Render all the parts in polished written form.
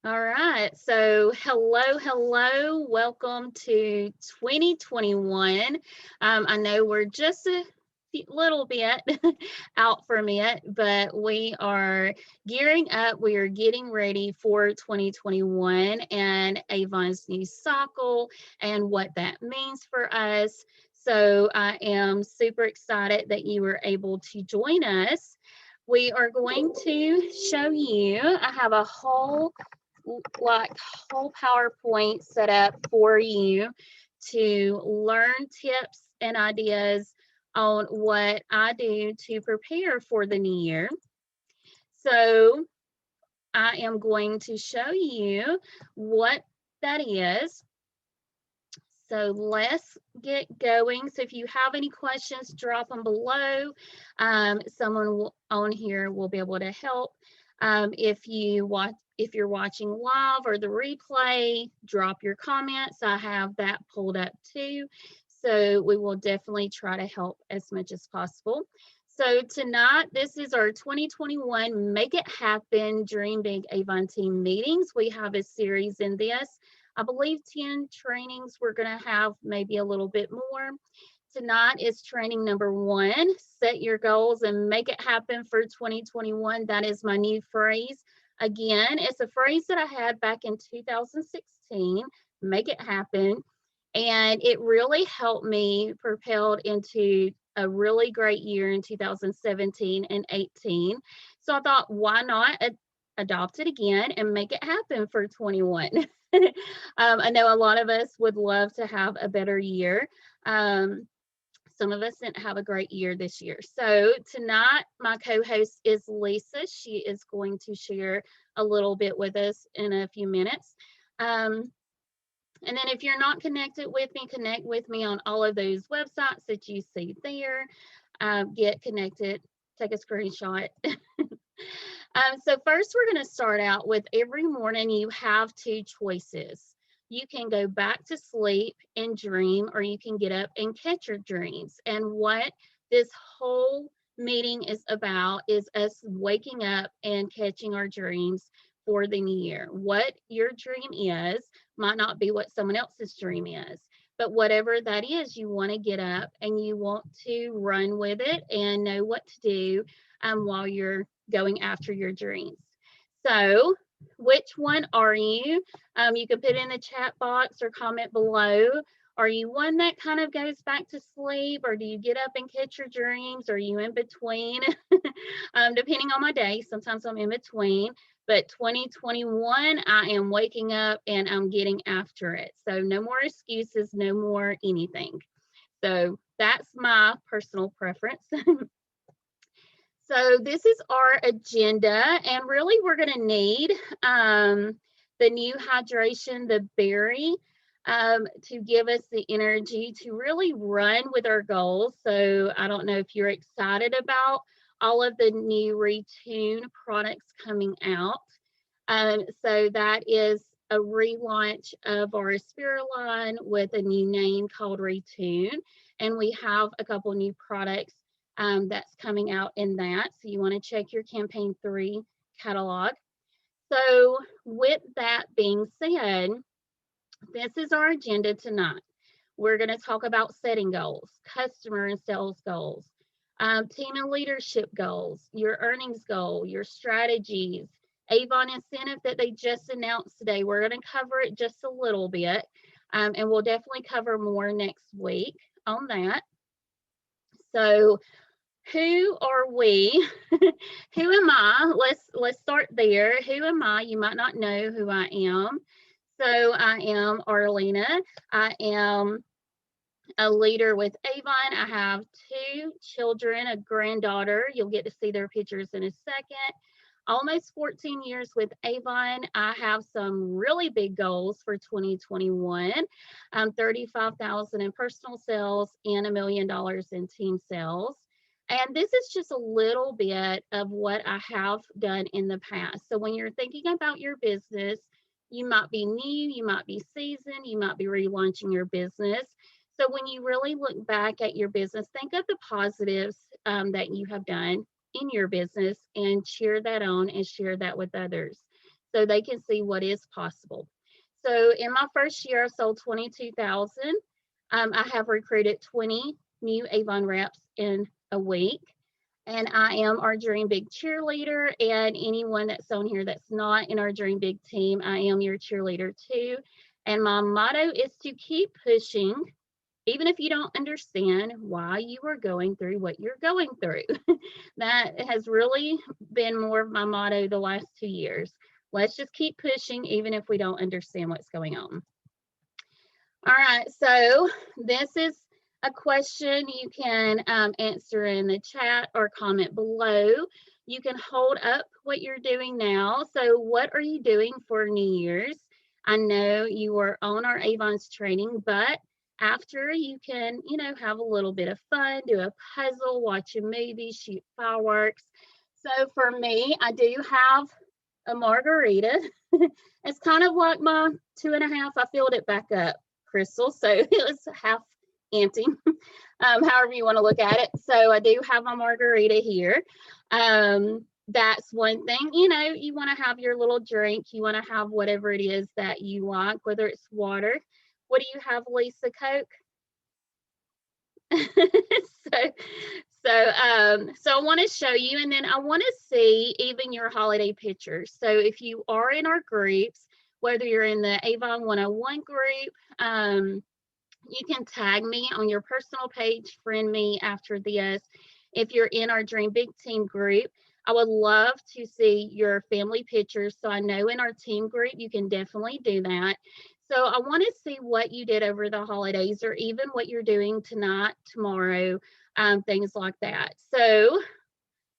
All right. So, hello. Welcome to 2021. I know we're just a little bit out from it, but we are gearing up. We are getting ready for 2021 and Avon's new cycle and what that means for us. So, I am super excited that you were able to join us. We are going to show you, I have a like whole PowerPoint set up for you to learn tips and ideas on what I do to prepare for the new year. So I am going to show you what that is. So let's get going. So if you have any questions, drop them below. Someone on here will be able to help. If you're watching live or the replay, drop your comments. I have that pulled up too. So we will definitely try to help as much as possible. So tonight, this is our 2021 Make It Happen Dream Big Avon Team meetings. We have a series in this. I believe 10 trainings. We're going to have maybe a little bit more. Tonight is training number 1. Set your goals and make it happen for 2021. That is my new phrase. Again, it's a phrase that I had back in 2016, make it happen. And it really helped me propelled into a really great year in 2017 and 18. So I thought, why not adopt it again and make it happen for 21? I know a lot of us would love to have a better year. Some of us didn't have a great year this year. So tonight, my co-host is Lisa. She is going to share a little bit with us in a few minutes. And then if you're not connected with me, connect with me on all of those websites that you see there. Get connected, take a screenshot. So first, we're going to start out with every morning you have 2 choices. You can go back to sleep and dream, or you can get up and catch your dreams. And what this whole meeting is about is us waking up and catching our dreams for the new year. What your dream is might not be what someone else's dream is. But whatever that is, you want to get up and you want to run with it and know what to do while you're going after your dreams. So, which one are you? You can put in the chat box or comment below. Are you one that kind of goes back to sleep, or do you get up and catch your dreams? Are you in between? Depending on my day, sometimes I'm in between. But 2021, I am waking up and I'm getting after it. So no more excuses, no more anything. So that's my personal preference. So this is our agenda, and really we're going to need the new hydration, the berry, to give us the energy to really run with our goals. So I don't know if you're excited about all of the new Retune products coming out. So that is a relaunch of our Aspira line with a new name called Retune, and we have a couple new products that's coming out in that. So you want to check your campaign 3 catalog. So with that being said, this is our agenda tonight. We're going to talk about setting goals, customer and sales goals, team and leadership goals, your earnings goal, your strategies, Avon incentive that they just announced today. We're going to cover it just a little bit, and we'll definitely cover more next week on that. So who are we? Who am I? Let's start there. Who am I? You might not know who I am. So I am Arlena. I am a leader with Avon. I have 2 children, a granddaughter. You'll get to see their pictures in a second. Almost 14 years with Avon. I have some really big goals for 2021. 35,000 in personal sales and $1 million in team sales. And this is just a little bit of what I have done in the past. So when you're thinking about your business, you might be new, you might be seasoned, you might be relaunching your business. So when you really look back at your business, think of the positives that you have done in your business and cheer that on and share that with others. so they can see what is possible. So in my first year, I sold 22,000. I have recruited 20 new Avon reps in a week. And I am our Dream Big cheerleader. And anyone that's on here that's not in our Dream Big team, I am your cheerleader too. And my motto is to keep pushing, even if you don't understand why you are going through what you're going through. That has really been more of my motto the last 2 years. Let's just keep pushing, even if we don't understand what's going on. All right, so this is a question you can answer in the chat or comment below. You can hold up what you're doing now. So what are you doing for New Year's? I know you were on our Avon's training, but after you can, have a little bit of fun, do a puzzle, watch a movie, shoot fireworks. So for me, I do have a margarita. It's kind of like my 2.5. I filled it back up, Crystal, so it was half empty, however you want to look at it. So I do have my margarita here. That's one thing. You want to have your little drink. You want to have whatever it is that you like, whether it's water. What do you have, Lisa? Coke? So I want to show you, and then I want to see even your holiday pictures. So if you are in our groups, whether you're in the Avon 101 group, you can tag me on your personal page, friend me after this. If you're in our Dream Big Team group, I would love to see your family pictures. So I know in our team group, you can definitely do that. So I want to see what you did over the holidays, or even what you're doing tonight, tomorrow, things like that. So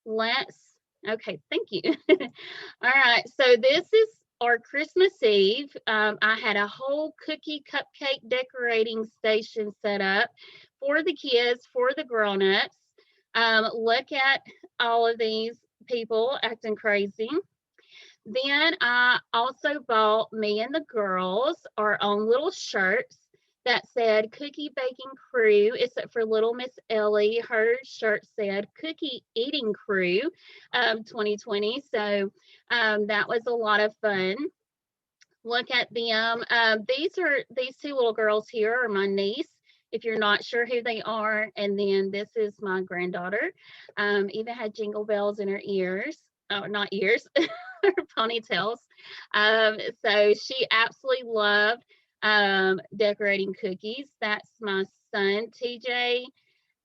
okay, thank you. All right, so this is our Christmas Eve. I had a whole cookie cupcake decorating station set up for the kids, for the grown-ups. Look at all of these people acting crazy. Then I also bought me and the girls our own little shirts that said Cookie Baking Crew, except for little Miss Ellie. Her shirt said Cookie Eating Crew 2020. So that was a lot of fun. Look at them. These two little girls here are my niece, if you're not sure who they are. And then this is my granddaughter. Eva had jingle bells in her ears. Oh, not ears, her ponytails. So she absolutely loved decorating cookies. That's my son, TJ,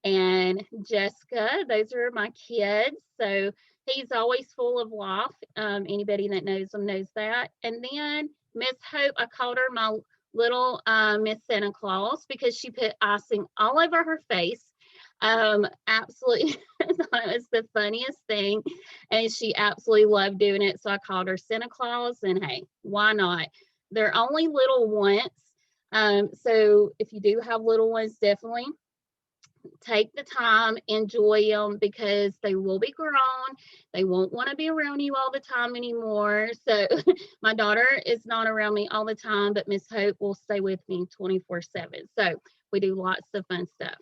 and Jessica. Those are my kids. So he's always full of life. Anybody that knows him knows that. And then Miss Hope, I called her my little Miss Santa Claus because she put icing all over her face. Absolutely thought it was the funniest thing, and she absolutely loved doing it. So I called her Santa Claus, and hey, why not? They're only little once. So if you do have little ones, definitely take the time, enjoy them, because they will be grown. They won't want to be around you all the time anymore. So my daughter is not around me all the time, but Miss Hope will stay with me 24/7. So we do lots of fun stuff.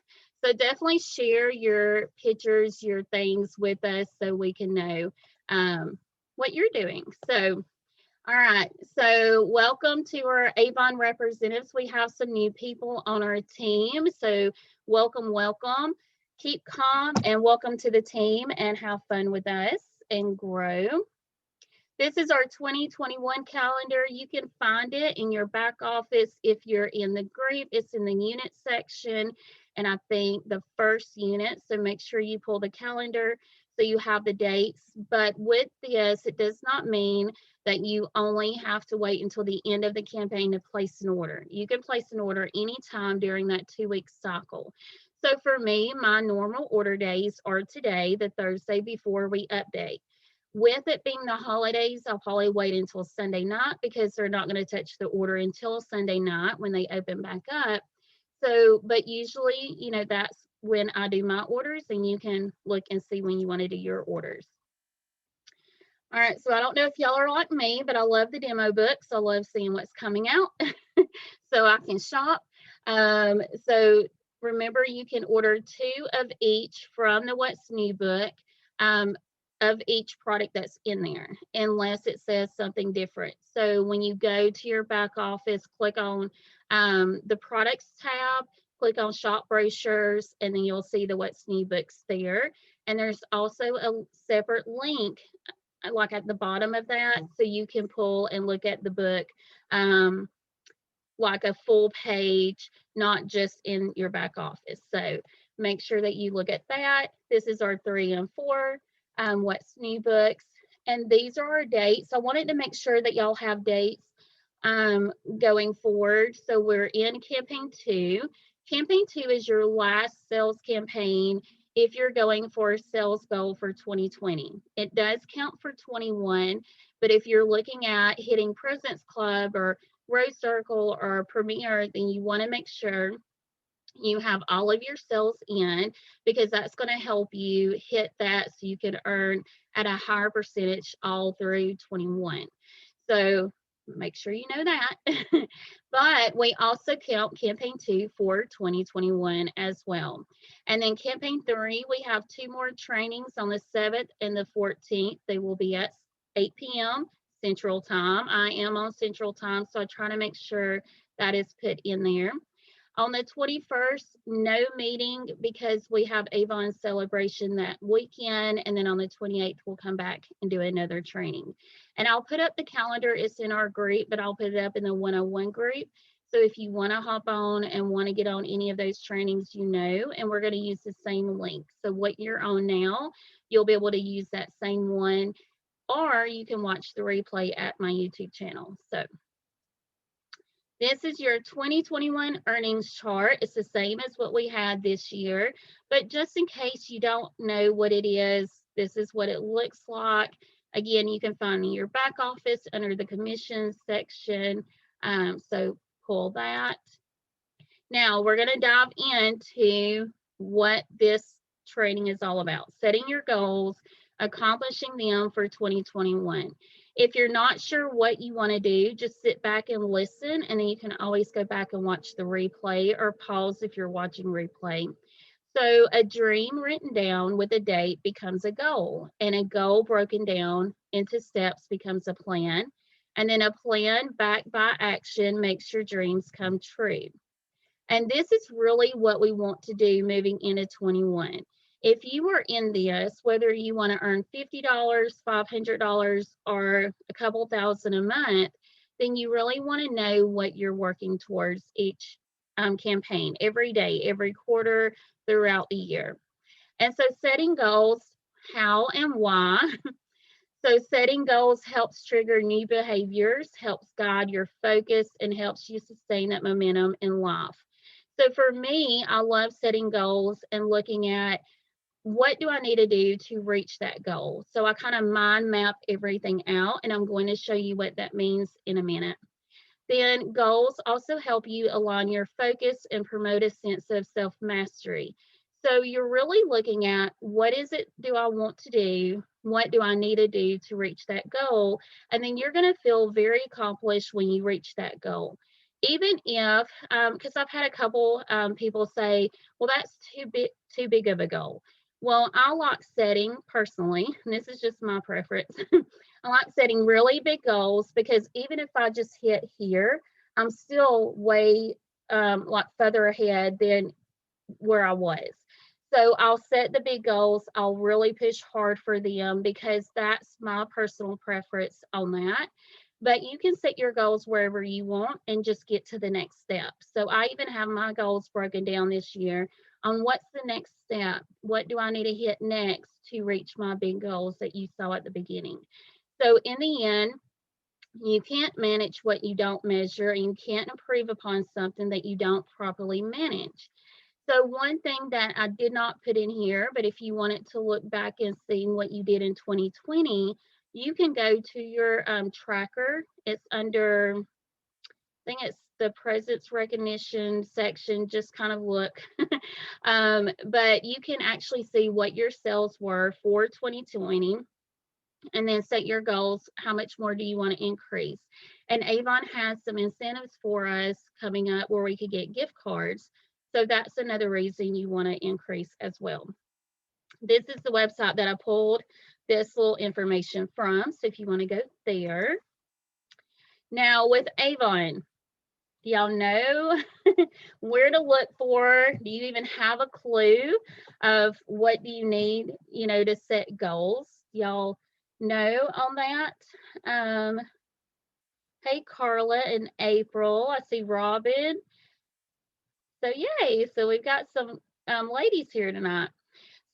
So definitely share your pictures, your things with us, so we can know what you're doing. So all right, so welcome to our Avon representatives. We have some new people on our team, so welcome. Keep calm and welcome to the team, and have fun with us and grow. This is our 2021 calendar. You can find it in your back office if you're in the group. It's in the unit section, and I think the first unit, so make sure you pull the calendar so you have the dates. But with this, it does not mean that you only have to wait until the end of the campaign to place an order. You can place an order anytime during that 2-week cycle. So for me, my normal order days are today, the Thursday before we update. With it being the holidays, I'll probably wait until Sunday night, because they're not going to touch the order until Sunday night when they open back up. So, but usually, that's when I do my orders, and you can look and see when you want to do your orders. All right, so I don't know if y'all are like me, but I love the demo books. I love seeing what's coming out so I can shop. So remember, you can order 2 of each from the What's New book. of each product that's in there, unless it says something different. So when you go to your back office, click on the products tab, click on shop brochures, and then you'll see the What's New books there. And there's also a separate link like at the bottom of that, so you can pull and look at the book like a full page, not just in your back office. So make sure that you look at that. This is our 3 and 4 What's New books, and these are our dates. I wanted to make sure that y'all have dates going forward. So we're in campaign 2. Campaign 2 is your last sales campaign if you're going for a sales goal for 2020. It does count for 21, but if you're looking at hitting President's Club or Rose Circle or Premier, then you want to make sure you have all of your sales in, because that's going to help you hit that so you can earn at a higher percentage all through 21. So make sure you know that. But we also count campaign 2 for 2021 as well. And then campaign 3, we have 2 more trainings on the 7th and the 14th. They will be at 8 p.m. Central Time. I am on Central Time, so I try to make sure that is put in there. On the 21st, no meeting because we have Avon celebration that weekend. And then on the 28th, we'll come back and do another training. And I'll put up the calendar. It's in our group, but I'll put it up in the 101 group. So if you want to hop on and want to get on any of those trainings, you know, and we're going to use the same link. So what you're on now, you'll be able to use that same one, or you can watch the replay at my YouTube channel. So this is your 2021 earnings chart. It's the same as what we had this year, but just in case you don't know what it is, this is what it looks like. Again, you can find in your back office under the commissions section. So pull that. Now we're going to dive into what this training is all about. Setting your goals, accomplishing them for 2021. If you're not sure what you want to do, just sit back and listen, and then you can always go back and watch the replay or pause if you're watching replay. So a dream written down with a date becomes a goal, and a goal broken down into steps becomes a plan, and then a plan backed by action makes your dreams come true. And this is really what we want to do moving into 21. If you are in this, whether you want to earn $50, $500, or a couple thousand a month, then you really want to know what you're working towards each campaign, every day, every quarter, throughout the year. And so setting goals, how and why. So setting goals helps trigger new behaviors, helps guide your focus, and helps you sustain that momentum in life. So for me, I love setting goals and looking at what do I need to do to reach that goal. So I kind of mind map everything out, and I'm going to show you what that means in a minute. Then goals also help you align your focus and promote a sense of self-mastery. So you're really looking at what is it do I want to do? What do I need to do to reach that goal? And then you're going to feel very accomplished when you reach that goal. Even if, because I've had a couple people say, well, that's too big of a goal. Well, I like setting personally, and this is just my preference. I like setting really big goals because even if I just hit here, I'm still way like further ahead than where I was. So I'll set the big goals. I'll really push hard for them because that's my personal preference on that. But you can set your goals wherever you want and just get to the next step. So I even have my goals broken down this year on what's the next step. What do I need to hit next to reach my big goals that you saw at the beginning? So in the end, you can't manage what you don't measure, and you can't improve upon something that you don't properly manage. So one thing that I did not put in here, but if you wanted to look back and see what you did in 2020, you can go to your tracker. It's under, I think it's the presence recognition section. Just kind of look. But you can actually see what your sales were for 2020 and then set your goals. How much more do you want to increase? And Avon has some incentives for us coming up where we could get gift cards. So that's another reason you want to increase as well. This is the website that I pulled this little information from. So if you want to go there. Now with Avon, do y'all know where to look for? Do you even have a clue of what do you need, to set goals? Y'all know on that? Hey, Carla and April. I see Robin. So yay. So we've got some ladies here tonight.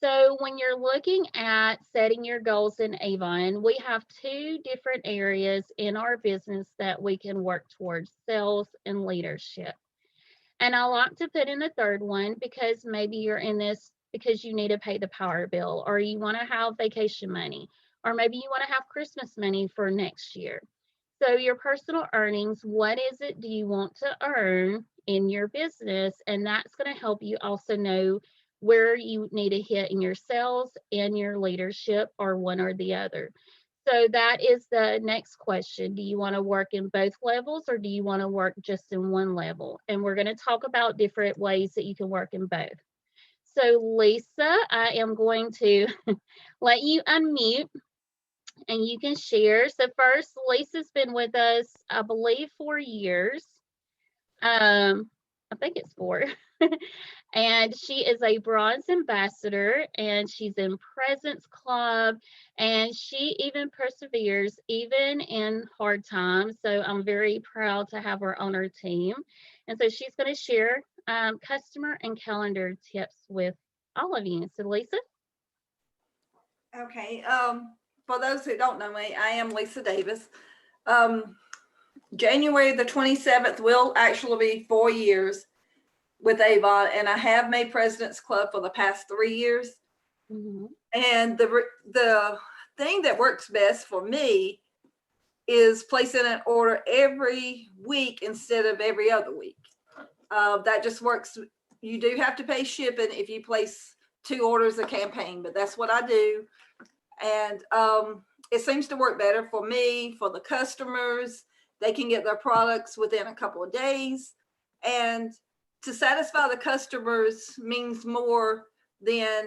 So when you're looking at setting your goals in Avon, we have two different areas in our business that we can work towards: sales and leadership. And I like to put in a third one because maybe you're in this because you need to pay the power bill, or you want to have vacation money, or maybe you want to have Christmas money for next year. So your personal earnings, what is it do you want to earn in your business? And that's going to help you also know where you need to hit in your sales and your leadership, or one or the other. So that is the next question. Do you want to work in both levels, or do you want to work just in one level? And we're going to talk about different ways that you can work in both. So Lisa, I am going to let you unmute and you can share. So first, Lisa's been with us, I believe, 4 years. I think it's 4. And she is a bronze ambassador, and she's in Presence Club, and she even perseveres even in hard times. So I'm very proud to have her on our team. And so she's going to share customer and calendar tips with all of you. So Lisa. Okay. For those who don't know me, I am Lisa Davis. January the 27th will actually be 4 years with Avon, and I have made President's Club for the past 3 years. Mm-hmm. And the thing that works best for me is placing an order every week instead of every other week. That just works. You do have to pay shipping if you place 2 orders a campaign, but that's what I do. And it seems to work better for me, for the customers. They can get their products within a couple of days. And to satisfy the customers means more than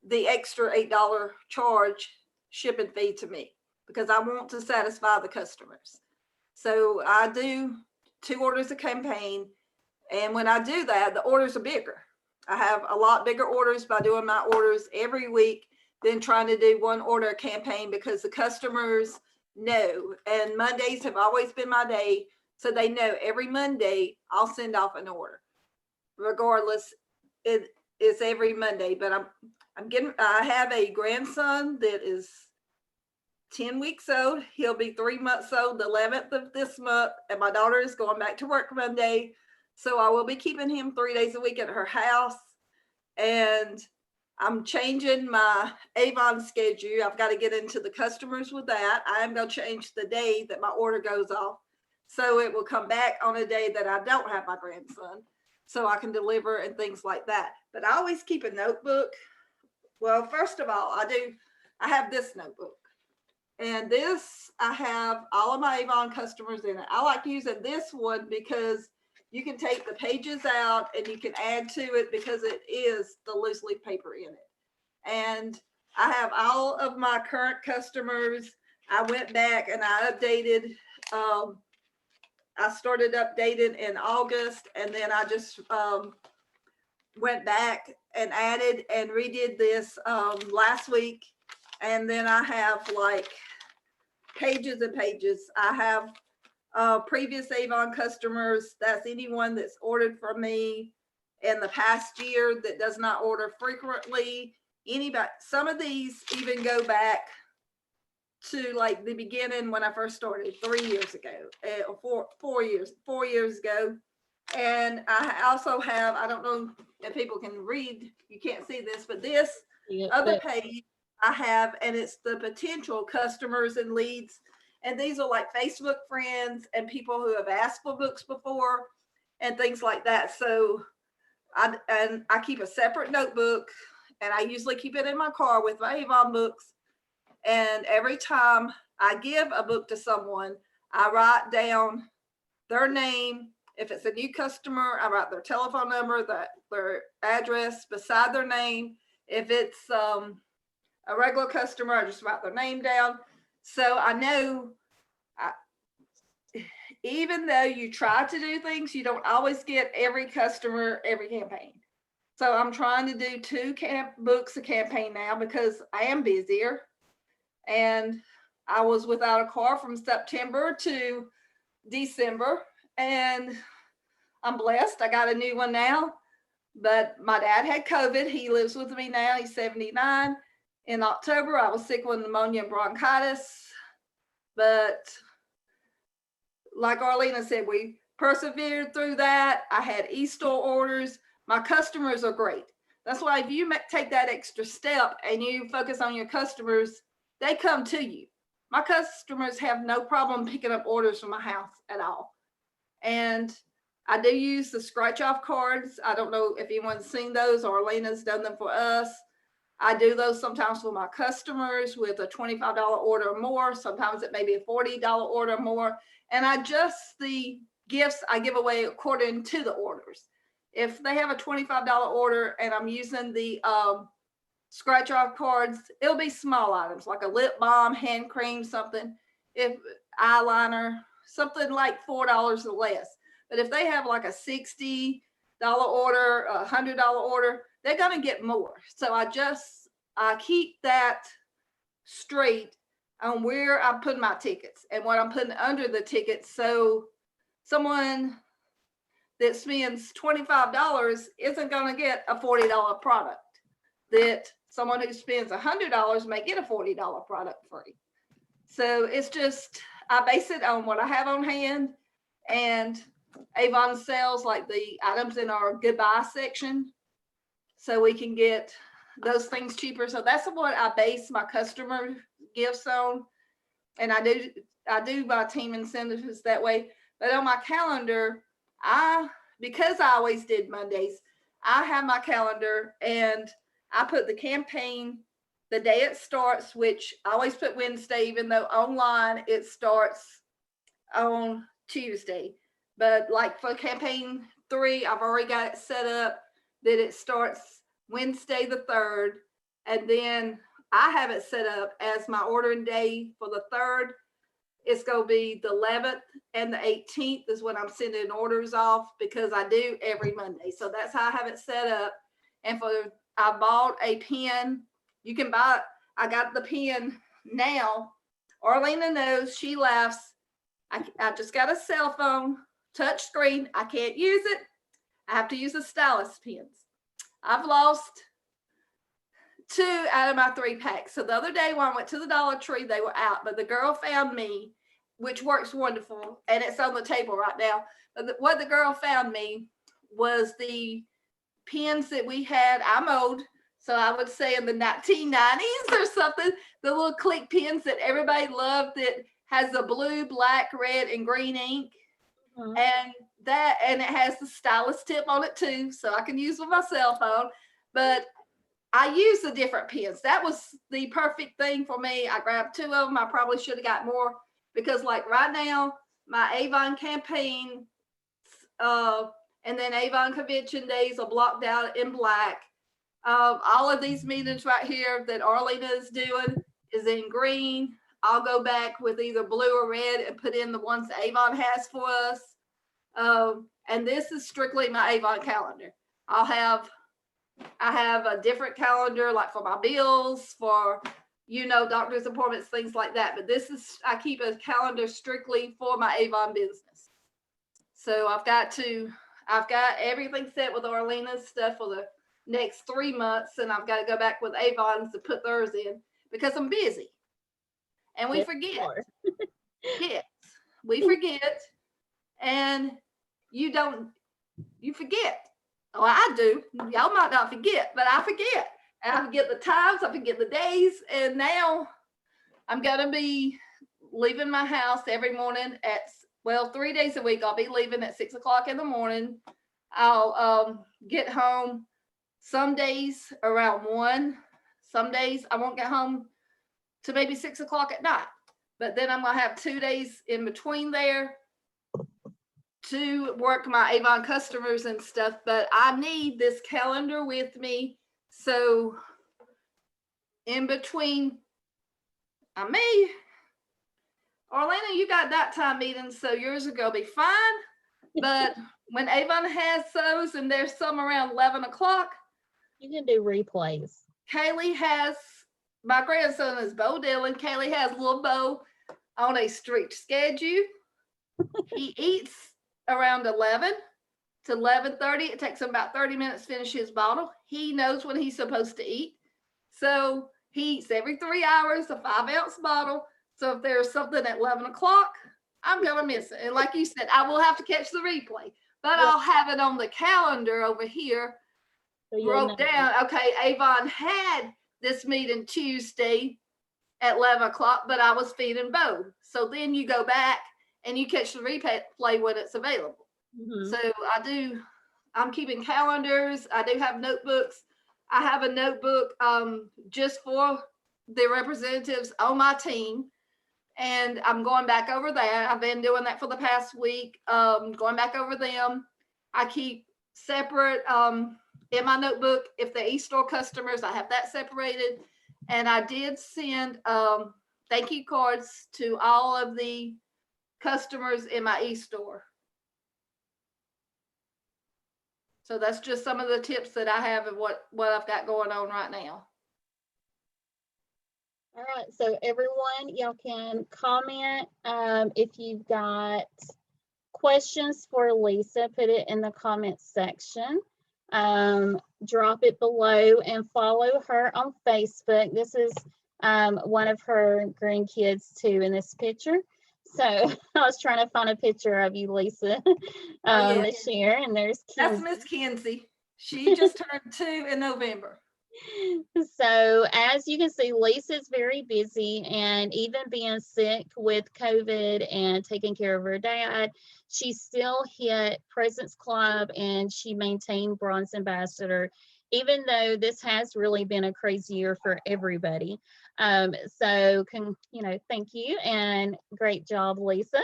the extra $8 charge shipping fee to me, because I want to satisfy the customers. So I do 2 orders a campaign. And when I do that, the orders are bigger. I have a lot bigger orders by doing my orders every week than trying to do 1 order a campaign, because the customers know. And Mondays have always been my day. So they know every Monday I'll send off an order. Regardless, it's every Monday. But I have a grandson that is 10 weeks old. He'll be 3 months old the 11th of this month. And my daughter is going back to work Monday. So I will be keeping him 3 days a week at her house. And I'm changing my Avon schedule. I've got to get into the customers with that. I am going to change the day that my order goes off, so it will come back on a day that I don't have my grandson, so I can deliver and things like that. But I always keep a notebook. Well, first of all, I have this notebook. And this, I have all of my Avon customers in it. I like using this one because you can take the pages out and you can add to it, because it is the loose leaf paper in it. And I have all of my current customers. I went back and I updated. I started updating in August, and then I just went back and added and redid this last week. And then I have like pages and pages. I have previous Avon customers. That's anyone that's ordered from me in the past year that does not order frequently. Anybody, some of these even go back to like the beginning when I first started 3 years ago, 4 years ago. And I also have, I don't know if people can read, you can't see this, but this other page I have, and it's the potential customers and leads. And these are like Facebook friends and people who have asked for books before and things like that. So I keep a separate notebook, and I usually keep it in my car with my Avon books. And every time I give a book to someone, I write down their name. If it's a new customer, I write their telephone number, their address beside their name. If it's a a regular customer, I just write their name down. So I know even though you try to do things, you don't always get every customer, every campaign. So I'm trying to do 2 books a campaign now because I am busier. And I was without a car from September to December. And I'm blessed. I got a new one now. But my dad had COVID. He lives with me now. He's 79. In October, I was sick with pneumonia and bronchitis. But like Arlena said, we persevered through that. I had e-store orders. My customers are great. That's why if you take that extra step and you focus on your customers, they come to you. My customers have no problem picking up orders from my house at all. And I do use the scratch off cards. I don't know if anyone's seen those, or Arlena's done them for us. I do those sometimes for my customers with a $25 order or more. Sometimes it may be a $40 order or more. And I adjust the gifts I give away according to the orders. If they have a $25 order and I'm using the scratch off cards, it'll be small items like a lip balm, hand cream, something, if eyeliner, something like $4 or less. But if they have like a $60 order, a $100 order, they're going to get more. So I keep that straight on where I'm putting my tickets and what I'm putting under the tickets. So someone that spends $25 isn't going to get a $40 product. That someone who spends $100 may get a $40 product free. So it's just, I base it on what I have on hand, and Avon sells like the items in our goodbye section, so we can get those things cheaper. So that's what I base my customer gifts on. And I do my team incentives that way. But on my calendar, because I always did Mondays, I have my calendar and I put the campaign the day it starts, which I always put Wednesday, even though online it starts on Tuesday. But like for campaign 3, I've already got it set up that it starts Wednesday the 3rd. And then I have it set up as my ordering day for the 3rd. It's going to be the 11th and the 18th is when I'm sending orders off, because I do every Monday. So that's how I have it set up. And I bought a pen. You can buy, I got the pen now. Arlena knows, she laughs. I just got a cell phone, touch screen. I can't use it. I have to use the stylus pens. I've lost 2 out of my 3 packs. So the other day when I went to the Dollar Tree, they were out, but the girl found me, which works wonderful, and it's on the table right now. But what the girl found me was the pens that we had. I'm old, so I would say in the 1990s or something, the little click pens that everybody loved that has the blue, black, red, and green ink. Mm-hmm. And it has the stylus tip on it too, so I can use with my cell phone. But I use the different pens. That was the perfect thing for me. I grabbed 2 of them. I probably should have got more, because like right now, my Avon campaign and then Avon convention days are blocked out in black. All of these meetings right here that Arlena is doing is in green. I'll go back with either blue or red and put in the ones that Avon has for us. And this is strictly my Avon calendar. I have a different calendar, like for my bills, for, doctor's appointments, things like that. But I keep a calendar strictly for my Avon business. So I've got everything set with Arlena's stuff for the next 3 months. And I've got to go back with Avon's to put theirs in, because I'm busy. And we forget. Yes, we forget. And you forget. Oh, I do. Y'all might not forget, but I forget. And I forget the times, I forget the days. And now I'm going to be leaving my house every morning 3 days a week. I'll be leaving at 6 o'clock in the morning. I'll get home some days around 1. Some days I won't get home to maybe 6 o'clock at night. But then I'm going to have 2 days in between there to work my Avon customers and stuff. But I need this calendar with me. So in between me, Arlena, you got nighttime meetings, so yours are gonna be fine. But when Avon has those, and there's some around 11 o'clock, you can do replays. Kaylee has, my grandson is Bo Dillon. Kaylee has little Bo on a strict schedule. He eats around 11 to 11:30. It takes him about 30 minutes to finish his bottle. He knows when he's supposed to eat. So he eats every 3 hours, a 5-ounce bottle. So if there's something at 11 o'clock, I'm going to miss it. And like you said, I will have to catch the replay, but Yep. I'll have it on the calendar over here. So Wrote down, okay, Avon had this meeting Tuesday at 11 o'clock, but I was feeding Bo. So then you go back and you catch the replay when it's available. Mm-hmm. So I'm keeping calendars. I do have notebooks. I have a notebook just for the representatives on my team. And I'm going back over that. I've been doing that for the past week, going back over them. I keep separate in my notebook. If the e-store customers, I have that separated. And I did send thank you cards to all of the customers in my e-store. So that's just some of the tips that I have of what I've got going on right now. All right, so everyone, y'all can comment if you've got questions for Lisa, put it in the comments section. Drop it below and follow her on Facebook. This is one of her grandkids too in this picture. So I was trying to find a picture of you, Lisa, to share. And there's Kinsey. That's Miss Kinsey. She just turned 2 in November. So as you can see, Lisa's very busy, and even being sick with COVID and taking care of her dad, she still hit President's Club and she maintained Bronze Ambassador, even though this has really been a crazy year for everybody. So thank you and great job, Lisa.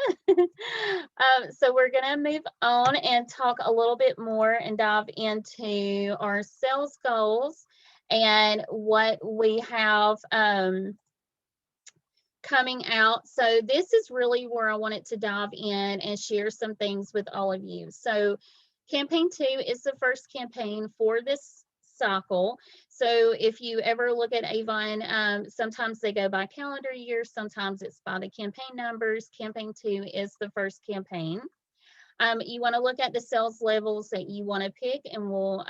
So we're gonna move on and talk a little bit more and dive into our sales goals and what we have coming out. So this is really where I wanted to dive in and share some things with all of you. So campaign 2 is the first campaign for this cycle. So if you ever look at Avon, sometimes they go by calendar year, sometimes it's by the campaign numbers. Campaign 2 is the first campaign. You want to look at the sales levels that you want to pick, and we'll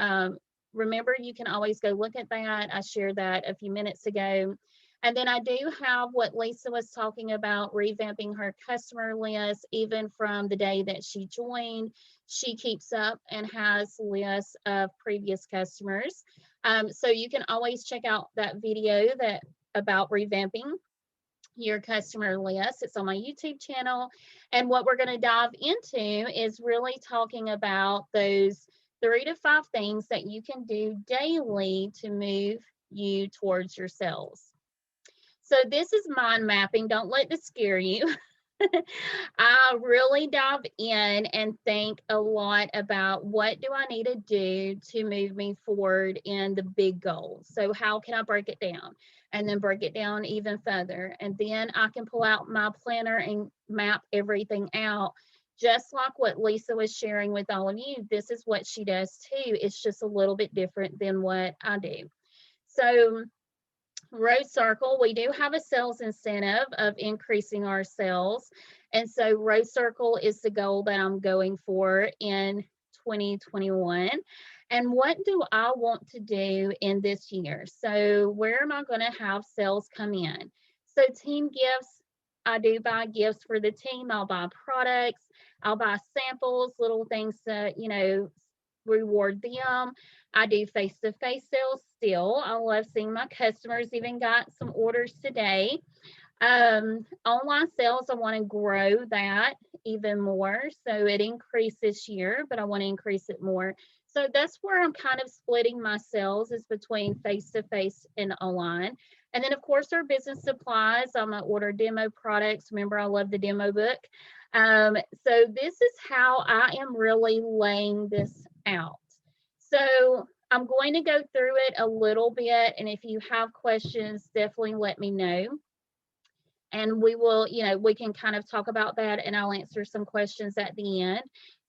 remember, you can always go look at that. I shared that a few minutes ago. And then I do have what Lisa was talking about, revamping her customer list. Even from the day that she joined, she keeps up and has lists of previous customers. So you can always check out that video about revamping your customer list. It's on my YouTube channel. And what we're going to dive into is really talking about those 3 to 5 things that you can do daily to move you towards your sales. So this is mind mapping. Don't let this scare you. I really dive in and think a lot about what do I need to do to move me forward in the big goals. So how can I break it down? And then break it down even further. And then I can pull out my planner and map everything out. Just like what Lisa was sharing with all of you, this is what she does too. It's just a little bit different than what I do. So Road Circle, we do have a sales incentive of increasing our sales. And so Road Circle is the goal that I'm going for in 2021. And what do I want to do in this year? So where am I going to have sales come in? So team gifts, I do buy gifts for the team. I'll buy products. I'll buy samples, little things to, reward them. I do face-to-face sales still. I love seeing my customers. Even got some orders today. Online sales, I want to grow that even more. So it increased this year, but I want to increase it more. So that's where I'm kind of splitting my sales, is between face-to-face and online. And then, of course, our business supplies. I'm going to order demo products. Remember, I love the demo book. So this is how I am really laying this out. So I'm going to go through it a little bit, and if you have questions, definitely let me know. And we will, we can kind of talk about that, and I'll answer some questions at the end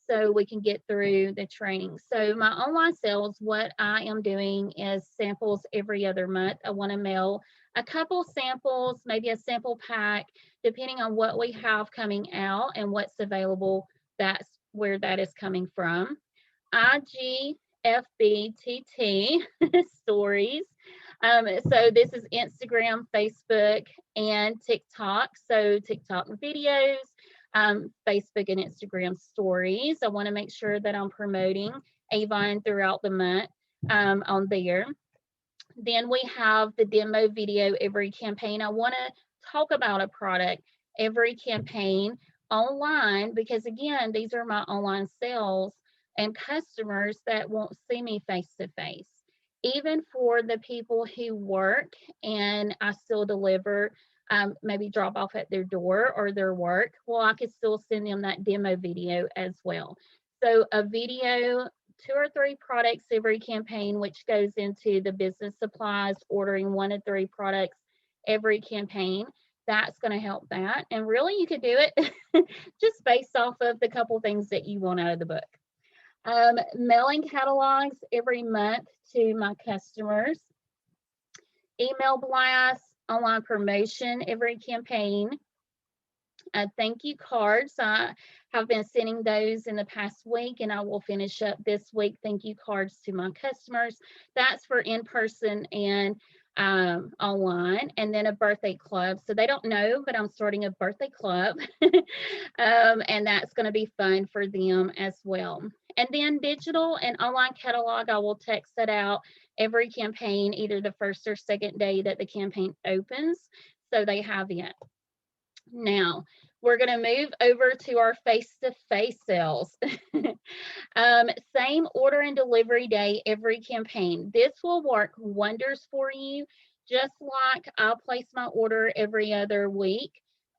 so we can get through the training. So my online sales, what I am doing is samples every other month. I want to mail a couple samples, maybe a sample pack, depending on what we have coming out and what's available. That's where that is coming from. IGFBTT stories. So this is Instagram, Facebook, and TikTok. So TikTok videos, Facebook and Instagram stories. I want to make sure that I'm promoting Avon throughout the month on there. Then we have the demo video every campaign. I want to talk about a product every campaign online because, again, these are my online sales and customers that won't see me face to face. Even for the people who work and I still deliver, maybe drop off at their door or their work, well, I could still send them that demo video as well. So a video, 2 or 3 products every campaign, which goes into the business supplies, ordering 1 to 3 products every campaign. That's going to help that. And really, you could do it just based off of the couple things that you want out of the book. Mailing catalogs every month to my customers. Email blasts, online promotion every campaign. Thank you cards. I have been sending those in the past week, and I will finish up this week. Thank you cards to my customers. That's for in-person and online. And then a birthday club. So they don't know, but I'm starting a birthday club. And that's going to be fun for them as well. And then digital and online catalog, I will text it out every campaign, either the first or second day that the campaign opens, so they have it. Now, we're going to move over to our face-to-face sales. Same order and delivery day every campaign. This will work wonders for you, just like I'll place my order every other week,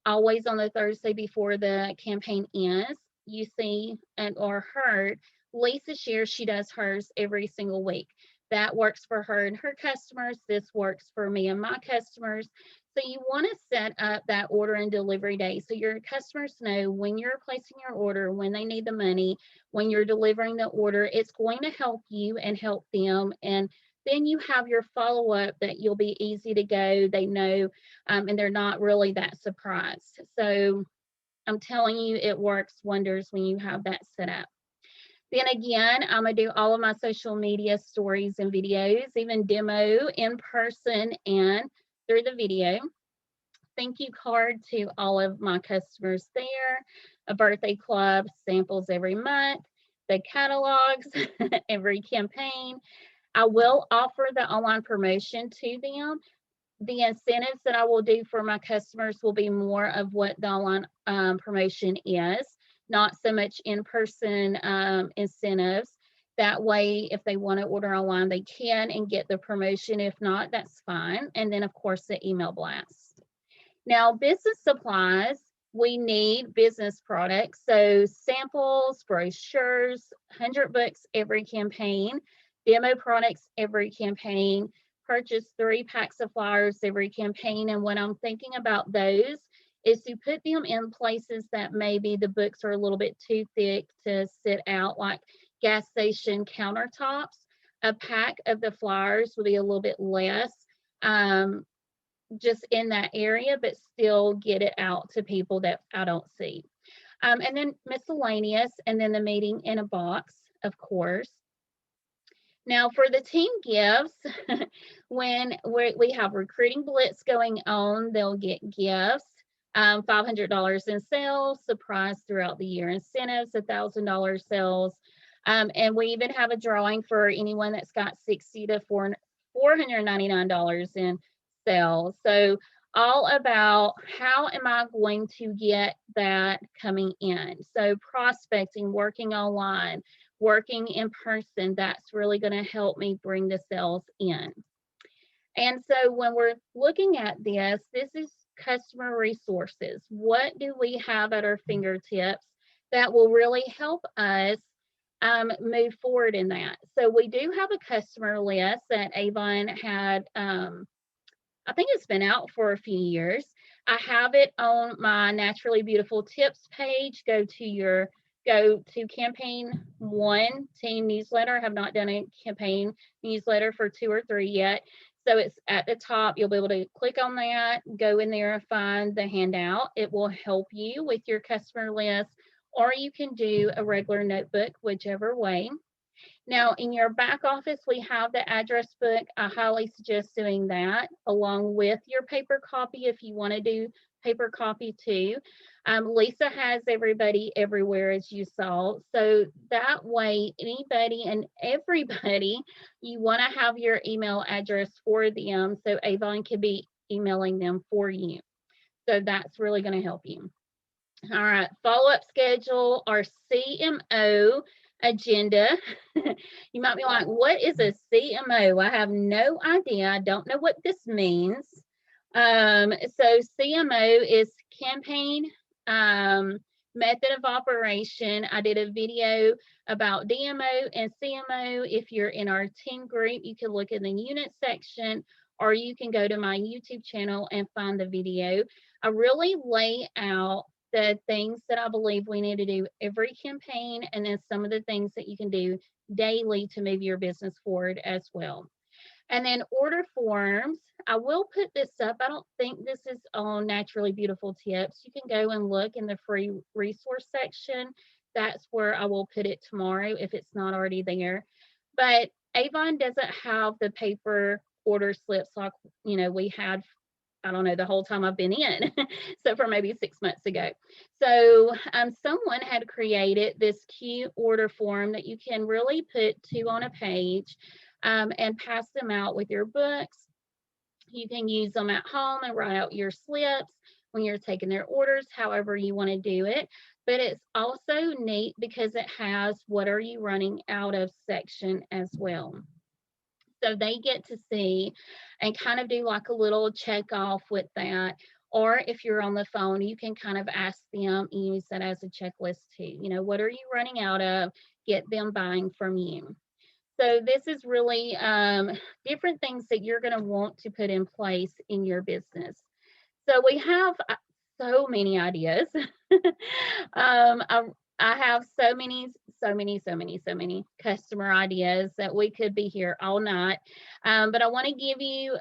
always on the Thursday before the campaign ends. You see or heard Lisa shares she does hers every single week. That works for her and her customers. This works for me and my customers. So you want to set up that order and delivery day so your customers know when you're placing your order, when they need the money, when you're delivering the order. It's going to help you and help them. And then you have your follow-up that you'll be easy to go. They know, and they're not really that surprised. So I'm telling you, it works wonders when you have that set up. Then again, I'm going to do all of my social media stories and videos, even demo in person and through the video. Thank you card to all of my customers there. A birthday club, samples every month, the catalogs every campaign. I will offer the online promotion to them. The incentives that I will do for my customers will be more of what the online promotion is, not so much in-person incentives. That way, if they want to order online, they can and get the promotion. If not, that's fine. And then, of course, the email blast. Now, business supplies, we need business products. So samples, brochures, 100 books every campaign, demo products every campaign, purchase 3 packs of flyers every campaign. And when I'm thinking about those is to put them in places that maybe the books are a little bit too thick to sit out, like gas station countertops. A pack of the flyers will be a little bit less just in that area, but still get it out to people that I don't see. And then miscellaneous, and then the meeting in a box, of course. Now for the team gifts, when we have recruiting blitz going on, they'll get gifts, $500 in sales, surprise throughout the year incentives, $1,000 sales. And we even have a drawing for anyone that's got $60 to $499 in sales. So all about how am I going to get that coming in? So prospecting, working online, working in person, that's really going to help me bring the sales in. And so when we're looking at this is customer resources. What do we have at our fingertips that will really help us move forward in that. So we do have a customer list that Avon had, I think it's been out for a few years. I have it on my Naturally Beautiful Tips page. Go to campaign 1 team newsletter. I have not done a campaign newsletter for 2 or 3 yet. So it's at the top. You'll be able to click on that, go in there and find the handout. It will help you with your customer list, or you can do a regular notebook, whichever way. Now, in your back office, we have the address book. I highly suggest doing that along with your paper copy if you want to do paper copy too. Lisa has everybody everywhere, as you saw. So that way, anybody and everybody, you want to have your email address for them so Avon can be emailing them for you. So that's really going to help you. All right, follow-up schedule, our CMO agenda. You might be like, what is a CMO? I have no idea. I don't know what this means. So CMO is campaign method of operation. I did a video about DMO and CMO. If you're in our team group, you can look in the unit section, or you can go to my YouTube channel and find the video. I really lay out the things that I believe we need to do every campaign, and then some of the things that you can do daily to move your business forward as well. And then order forms, I will put this up. I don't think this is on Naturally Beautiful Tips. You can go and look in the free resource section. That's where I will put it tomorrow if it's not already there. But Avon doesn't have the paper order slips like, we had, I don't know, the whole time I've been in, so for maybe 6 months ago. So someone had created this cute order form that you can really put 2 on a page and pass them out with your books. You can use them at home and write out your slips when you're taking their orders, however you want to do it. But it's also neat because it has what are you running out of section as well. So they get to see and kind of do like a little check off with that. Or if you're on the phone, you can kind of ask them and use that as a checklist too. What are you running out of? Get them buying from you. So this is really different things that you're going to want to put in place in your business. So we have so many ideas. I have so many customer ideas that we could be here all night. But I want to give you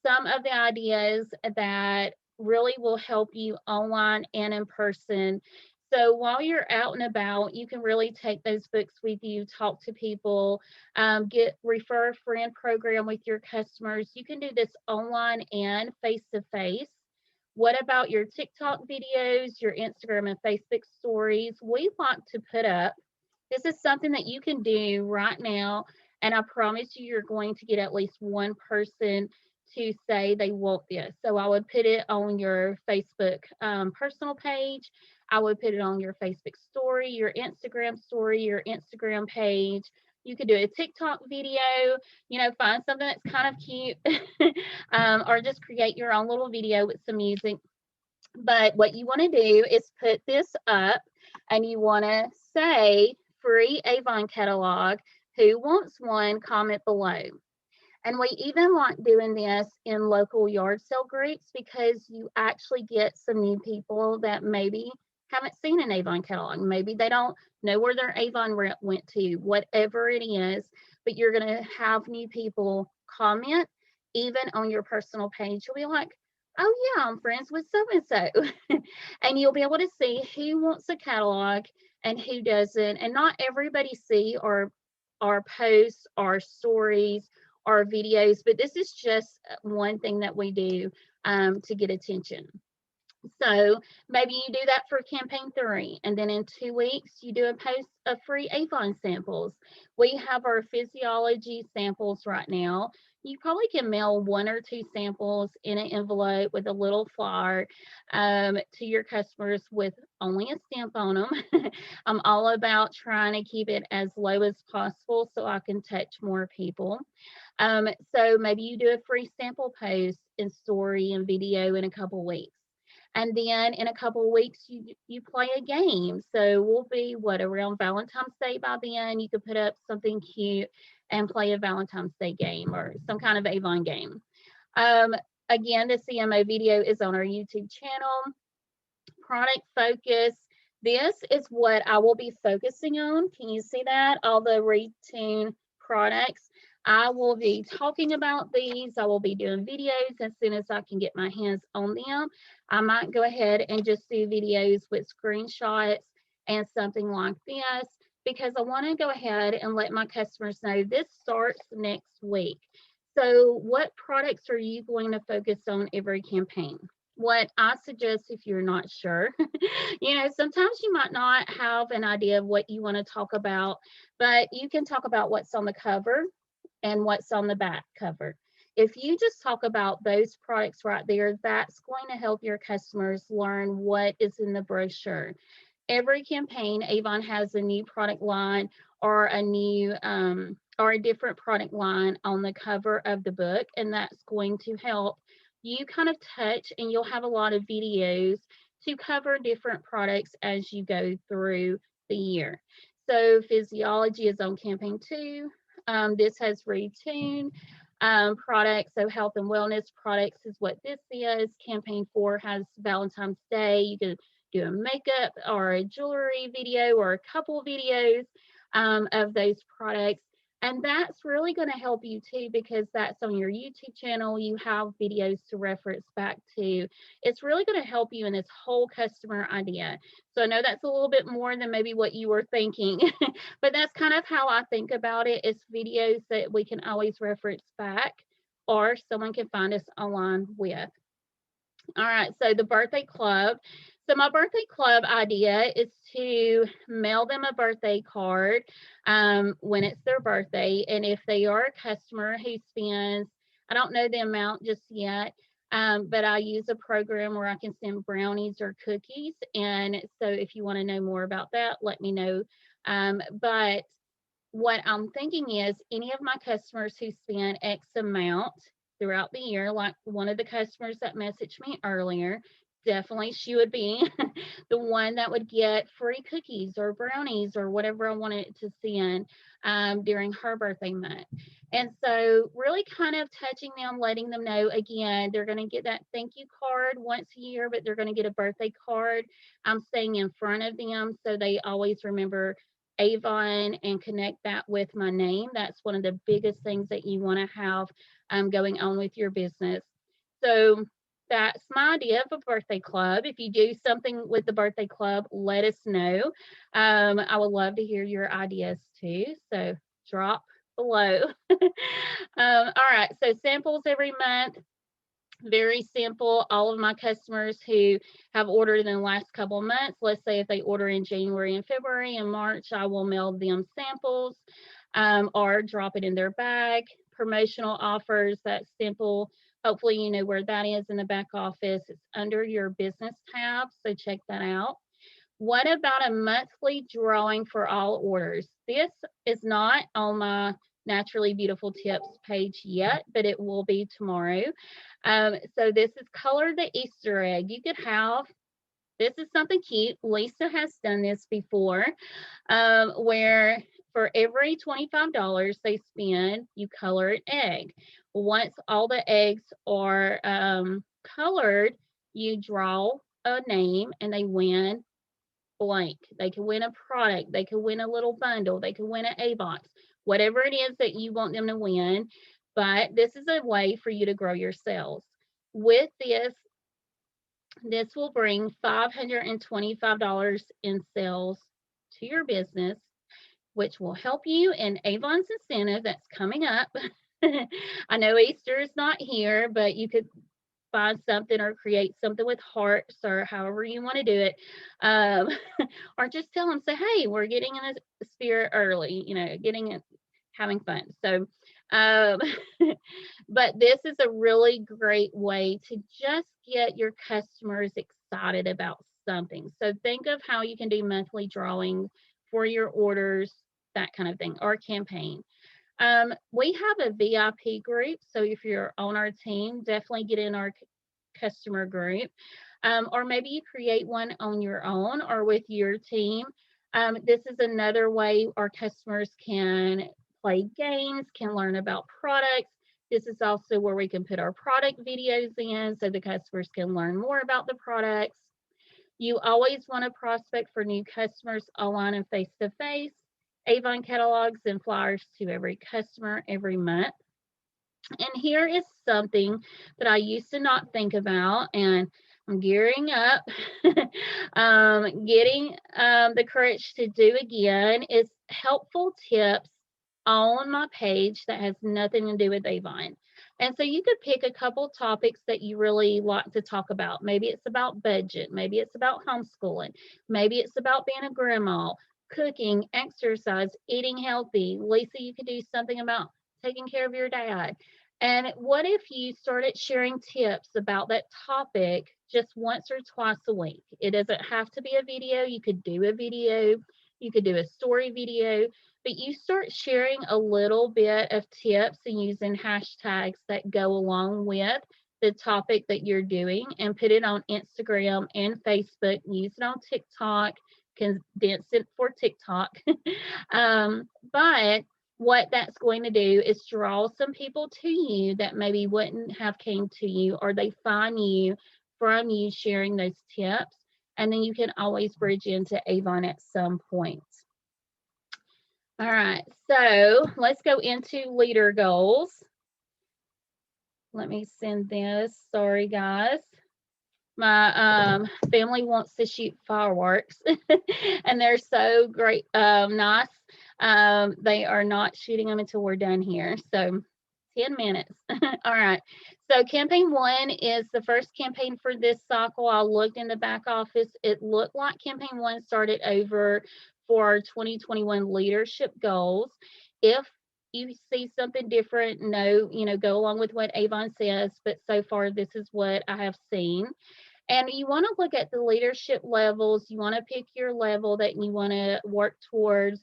some of the ideas that really will help you online and in person. So while you're out and about, you can really take those books with you, talk to people, refer a friend program with your customers. You can do this online and face-to-face. What about your TikTok videos, your Instagram and Facebook stories? We want to put up, this is something that you can do right now, and I promise you, you're going to get at least one person to say they want this. So I would put it on your Facebook personal page. I would put it on your Facebook story, your Instagram page. You could do a TikTok video, find something that's kind of cute, or just create your own little video with some music. But what you want to do is put this up and you want to say free Avon catalog. Who wants one? Comment below. And we even like doing this in local yard sale groups because you actually get some new people that maybe haven't seen an Avon catalog. Maybe they don't know where their Avon went to, whatever it is, but you're going to have new people comment even on your personal page. You'll be like, oh yeah, I'm friends with so-and-so. And you'll be able to see who wants a catalog and who doesn't. And not everybody see our posts, our stories, our videos, but this is just one thing that we do to get attention. So maybe you do that for campaign 3, and then in 2 weeks you do a post of free Avon samples. We have our physiology samples right now. You probably can mail 1 or 2 samples in an envelope with a little flyer to your customers with only a stamp on them. I'm all about trying to keep it as low as possible so I can touch more people. So maybe you do a free sample post and story and video in a couple weeks. And then in a couple of weeks, you play a game. So we'll be around Valentine's Day by then. You could put up something cute and play a Valentine's Day game or some kind of Avon game. Again, the CMO video is on our YouTube channel. Product focus. This is what I will be focusing on. Can you see that? All the retune products. I will be talking about these. I will be doing videos as soon as I can get my hands on them. I might go ahead and just do videos with screenshots and something like this, because I want to go ahead and let my customers know this starts next week. So what products are you going to focus on every campaign? What I suggest, if you're not sure, sometimes you might not have an idea of what you want to talk about, but you can talk about what's on the cover and what's on the back cover. If you just talk about those products right there, that's going to help your customers learn what is in the brochure. Every campaign, Avon has a new product line or a new or a different product line on the cover of the book, and that's going to help you kind of touch, and you'll have a lot of videos to cover different products as you go through the year. So physiology is on campaign 2. This has retune products, so health and wellness products is what this is. Campaign 4 has Valentine's Day. You can do a makeup or a jewelry video or a couple videos of those products. And that's really going to help you too, because that's on your YouTube channel. You have videos to reference back to. It's really going to help you in this whole customer idea. So I know that's a little bit more than maybe what you were thinking, but that's kind of how I think about it. It's videos that we can always reference back, or someone can find us online with. All right, so the birthday club. So my birthday club idea is to mail them a birthday card when it's their birthday. And if they are a customer who spends, I don't know the amount just yet, but I use a program where I can send brownies or cookies. And so if you want to know more about that, let me know. But what I'm thinking is any of my customers who spend X amount throughout the year, like one of the customers that messaged me earlier, definitely she would be the one that would get free cookies or brownies or whatever I wanted to send during her birthday month. And so really kind of touching them, letting them know, again, they're going to get that thank you card once a year, but they're going to get a birthday card. I'm staying in front of them so they always remember Avon and connect that with my name. That's one of the biggest things that you want to have going on with your business. So that's my idea of a birthday club. If you do something with the birthday club, let us know. I would love to hear your ideas too. So drop below. All right, so samples every month. Very simple. All of my customers who have ordered in the last couple of months, let's say if they order in January and February and March, I will mail them samples or drop it in their bag. Promotional offers, that's simple. Hopefully you know where that is in the back office. It's under your business tab, so check that out. What about a monthly drawing for all orders? This is not on my Naturally Beautiful Tips page yet, but it will be tomorrow. So this is Color the Easter Egg. You could have, this is something cute. Lisa has done this before, where for every $25 they spend, you color an egg. Once all the eggs are colored, you draw a name and they win blank. They can win a product. They can win a little bundle. They can win an A-box, whatever it is that you want them to win. But this is a way for you to grow your sales. With this will bring $525 in sales to your business, which will help you in Avon's incentive that's coming up. I know Easter is not here, but you could find something or create something with hearts or however you want to do it. Or just tell them, say, hey, we're getting in the spirit early, getting it, having fun. So, but this is a really great way to just get your customers excited about something. So think of how you can do monthly drawings for your orders, that kind of thing, or campaign. We have a VIP group, so if you're on our team, definitely get in our customer group. or maybe you create one on your own or with your team. This is another way our customers can play games, can learn about products. This is also where we can put our product videos in so the customers can learn more about the products. You always want to prospect for new customers online and face-to-face. Avon catalogs and flyers to every customer every month. And here is something that I used to not think about, and I'm gearing up, getting the courage to do again, is helpful tips on my page that has nothing to do with Avon. And so you could pick a couple topics that you really like to talk about. Maybe it's about budget, maybe it's about homeschooling, maybe it's about being a grandma, cooking, exercise, eating healthy. Lisa, you could do something about taking care of your dad. And what if you started sharing tips about that topic just once or twice a week? It doesn't have to be a video. You could do a video, you could do a story video, but you start sharing a little bit of tips and using hashtags that go along with the topic that you're doing, and put it on Instagram and Facebook, use it on TikTok, condense it for TikTok. But what that's going to do is draw some people to you that maybe wouldn't have came to you, or they find you from you sharing those tips, and then you can always bridge into Avon at some point. All right, so let's go into leader goals. Let me send this. Sorry, guys. My family wants to shoot fireworks and they're so great, nice. They are not shooting them until we're done here. So 10 minutes. All right. So campaign 1 is the first campaign for this cycle. I looked in the back office. It looked like campaign 1 started over for our 2021 leadership goals. If you see something different, no, go along with what Avon says, but so far this is what I have seen. And you want to look at the leadership levels. You want to pick your level that you want to work towards.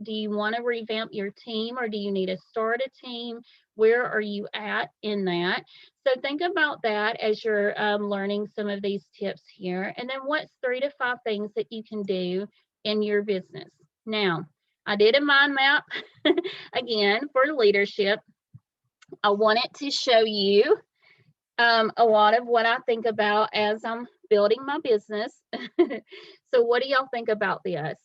Do you want to revamp your team, or do you need to start a team? Where are you at in that? So think about that as you're learning some of these tips here. And then what's 3 to 5 things that you can do in your business? Now, I did a mind map again for leadership. I wanted to show you a lot of what I think about as I'm building my business. So what do y'all think about this?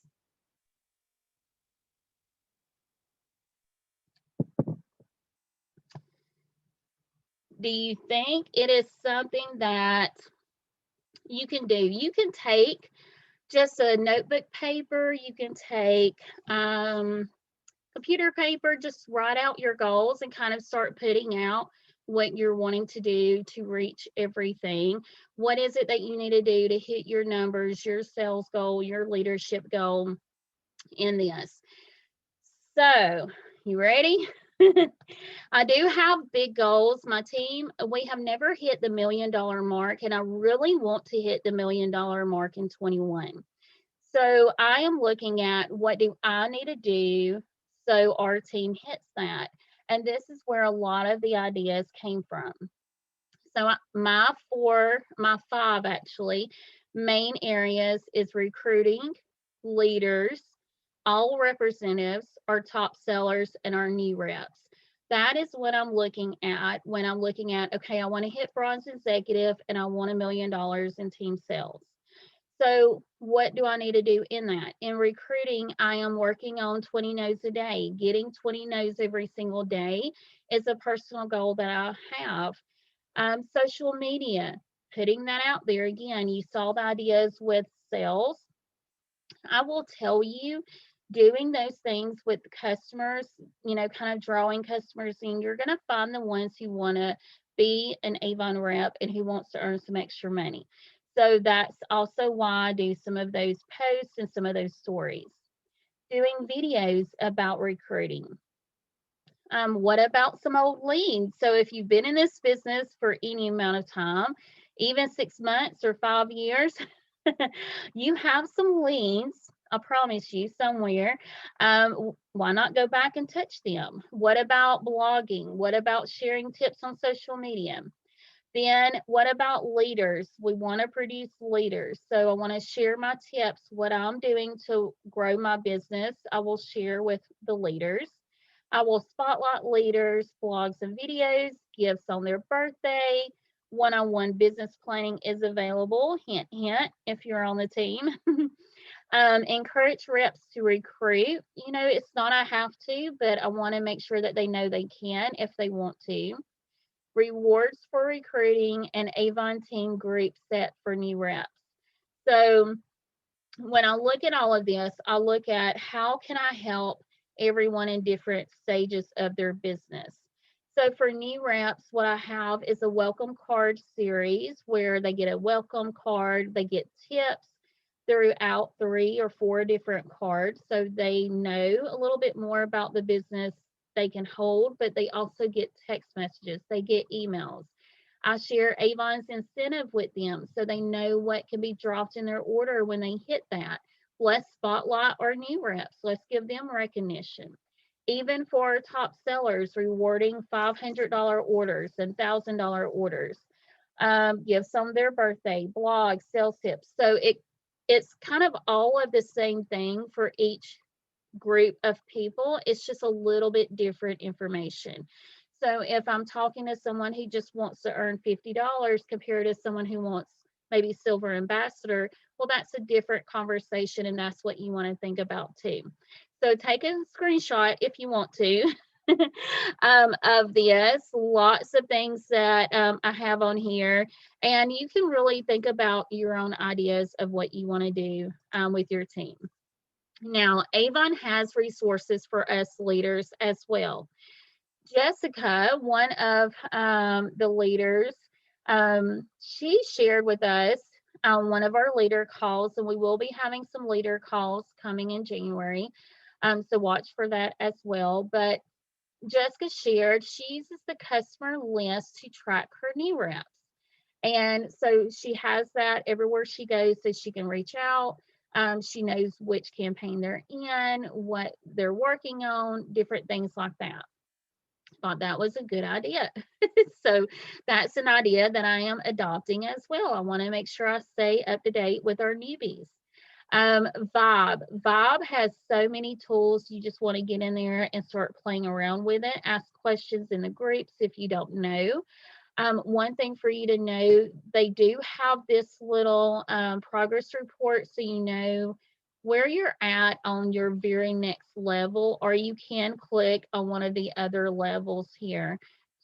Do you think it is something that you can do? You can take just a notebook paper, you can take computer paper, just write out your goals and kind of start putting out what you're wanting to do to reach everything. What is it that you need to do to hit your numbers, your sales goal, your leadership goal in this? So, you ready? I do have big goals. My team, we have never hit the $1 million mark, and I really want to hit the $1 million mark in 21. So I am looking at what do I need to do so our team hits that. And this is where a lot of the ideas came from. So my 5 actually main areas is recruiting, leaders, all representatives, our top sellers, and our new reps. That is what I'm looking at when I'm looking at, okay, I want to hit bronze executive and I want $1 million in team sales. So what do I need to do in that? In recruiting, I am working on 20 no's a day. Getting 20 no's every single day is a personal goal that I have. Social media, putting that out there. Again, you saw the ideas with sales. I will tell you, doing those things with customers, kind of drawing customers in, you're going to find the ones who want to be an Avon rep and who wants to earn some extra money. So that's also why I do some of those posts and some of those stories. Doing videos about recruiting. What about some old leads? So if you've been in this business for any amount of time, even 6 months or 5 years, you have some leads, I promise you, somewhere. Why not go back and touch them? What about blogging? What about sharing tips on social media? Then what about leaders? We want to produce leaders. So I want to share my tips, what I'm doing to grow my business. I will share with the leaders. I will spotlight leaders, blogs and videos, gifts on their birthday. One-on-one business planning is available. Hint, hint, if you're on the team. Encourage reps to recruit. You know, it's not I have to, but I want to make sure that they know they can if they want to. Rewards for recruiting, and Avon team group set for new reps. So when I look at all of this, I look at how can I help everyone in different stages of their business. So for new reps, what I have is a welcome card series where they get a welcome card, they get tips throughout 3 or 4 different cards, so they know a little bit more about the business they can hold, but they also get text messages, they get emails. I share Avon's incentive with them so they know what can be dropped in their order when they hit that. Let's spotlight our new reps. Let's give them recognition. Even for our top sellers, rewarding $500 orders and $1,000 orders. Give some their birthday, blogs, sales tips. So it's kind of all of the same thing for each group of people. It's just a little bit different information. So if I'm talking to someone who just wants to earn $50 compared to someone who wants maybe silver ambassador, well, that's a different conversation, and that's what you want to think about too. So take a screenshot if you want to of this. Lots of things that I have on here, and you can really think about your own ideas of what you want to do with your team. Now, Avon has resources for us leaders as well. Jessica, one of the leaders, she shared with us on one of our leader calls, and we will be having some leader calls coming in January. So watch for that as well. But Jessica shared she uses the customer list to track her new reps. And so she has that everywhere she goes so she can reach out. She knows which campaign they're in, what they're working on, different things like that. Thought that was a good idea. So that's an idea that I am adopting as well. I want to make sure I stay up to date with our newbies. Vibe has so many tools. You just want to get in there and start playing around with it. Ask questions in the groups if you don't know. One thing for you to know, they do have this little progress report so you know where you're at on your very next level, or you can click on one of the other levels here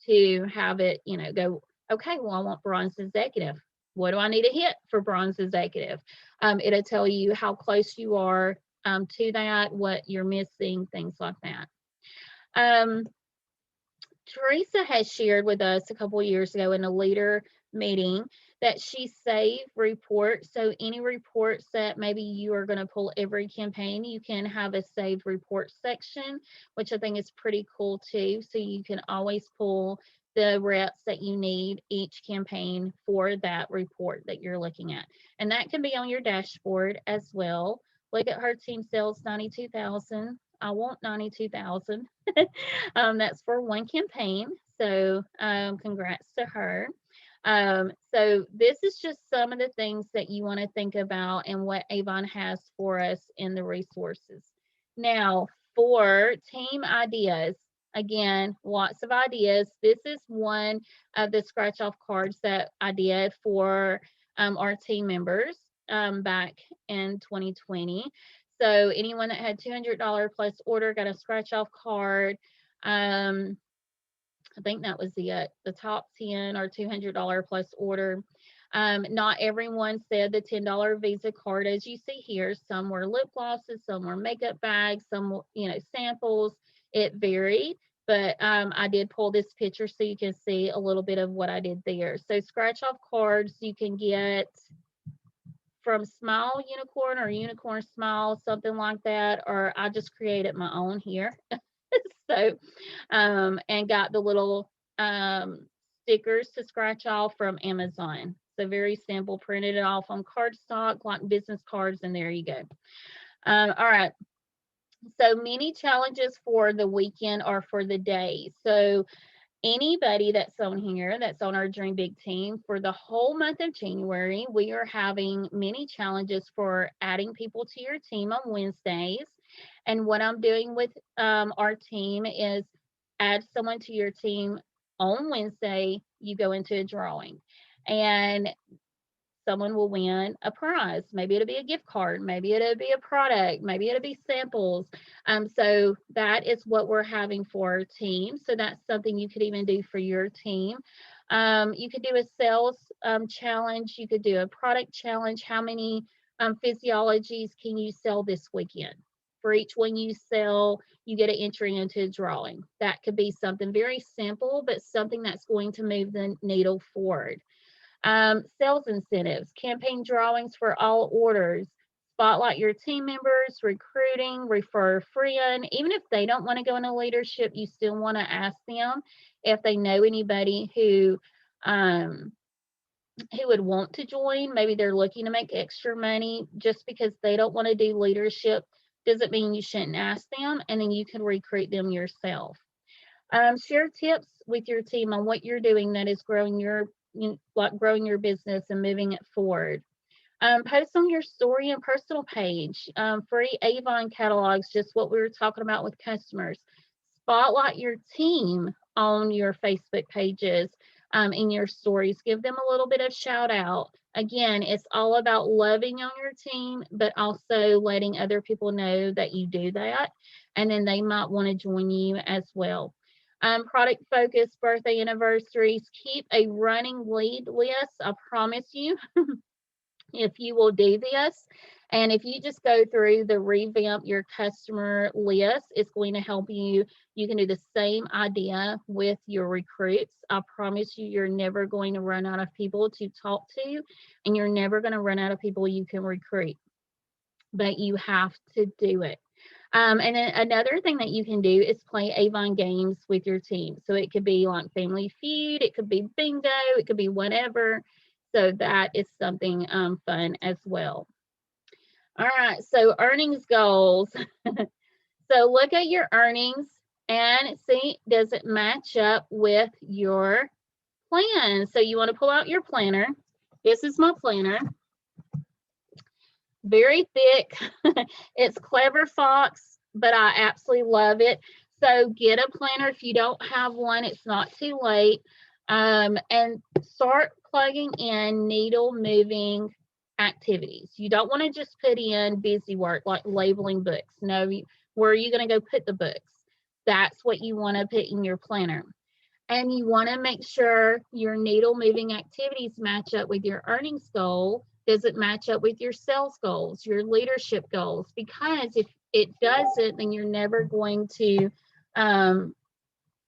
to have it, you know, go, okay, well, I want bronze executive. What do I need to hit for bronze executive? It'll tell you how close you are to that, what you're missing, things like that. Teresa has shared with us a couple of years ago in a leader meeting that she saved reports. So any reports that maybe you are going to pull every campaign, you can have a saved report section, which I think is pretty cool too. So you can always pull the reps that you need each campaign for that report that you're looking at. And that can be on your dashboard as well. Look at her team sales 92,000. I want 92,000. That's for one campaign. So congrats to her. So this is just some of the things that you want to think about and what Avon has for us in the resources. Now, for team ideas, again, lots of ideas. This is one of the scratch off cards that I did for our team members back in 2020. So anyone that had $200 plus order got a scratch off card. I think that was the top 10 or $200 plus order. Not everyone said the $10 Visa card, as you see here. Some were lip glosses, some were makeup bags, some, you know, samples. It varied, but I did pull this picture so you can see a little bit of what I did there. So scratch off cards you can get from Smile Unicorn or Unicorn Smile, something like that, or I just created my own here. So, and got the little stickers to scratch off from Amazon. So very simple, printed it off on cardstock, like business cards, and there you go. All right. So mini challenges for the weekend or for the day. So anybody that's on here, that's on our Dream Big team, for the whole month of January, we are having many challenges for adding people to your team on Wednesdays. And what I'm doing with our team is add someone to your team on Wednesday, you go into a drawing. And someone will win a prize. Maybe it'll be a gift card, maybe it'll be a product, maybe it'll be samples. So that is what we're having for our team. So that's something you could even do for your team. You could do a sales challenge, you could do a product challenge. How many physiologies can you sell this weekend? For each one you sell, you get an entry into a drawing. That could be something very simple, but something that's going to move the needle forward. Sales incentives, campaign drawings for all orders, spotlight your team members, recruiting, refer a friend. Even if they don't want to go into leadership, you still want to ask them if they know anybody who would want to join. Maybe they're looking to make extra money. Just because they don't want to do leadership doesn't mean you shouldn't ask them, and then you can recruit them yourself. Share tips with your team on what you're doing that is growing your business and moving it forward. Post on your story and personal page. Free Avon catalogs, just what we were talking about with customers. Spotlight your team on your Facebook pages, in your stories. Give them a little bit of shout out. Again, it's all about loving on your team, but also letting other people know that you do that, and then they might want to join you as well. Product focus, birthday anniversaries, keep a running lead list. I promise you, if you will do this, and if you just go through the revamp your customer list, it's going to help you. You can do the same idea with your recruits. I promise you, you're never going to run out of people to talk to, and you're never going to run out of people you can recruit, but you have to do it. And then another thing that you can do is play Avon games with your team. So it could be like Family Feud, it could be bingo, it could be whatever. So that is something fun as well. All right, so earnings goals. So look at your earnings and see, does it match up with your plan? So you want to pull out your planner. This is my planner. Very thick. It's Clever Fox, but I absolutely love it. So get a planner. If you don't have one, it's not too late. And start plugging in needle moving activities. You don't want to just put in busy work like labeling books. No, where are you going to go put the books? That's what you want to put in your planner. And you want to make sure your needle moving activities match up with your earnings goal. Does it match up with your sales goals, your leadership goals? Because if it doesn't, then you're never going to earn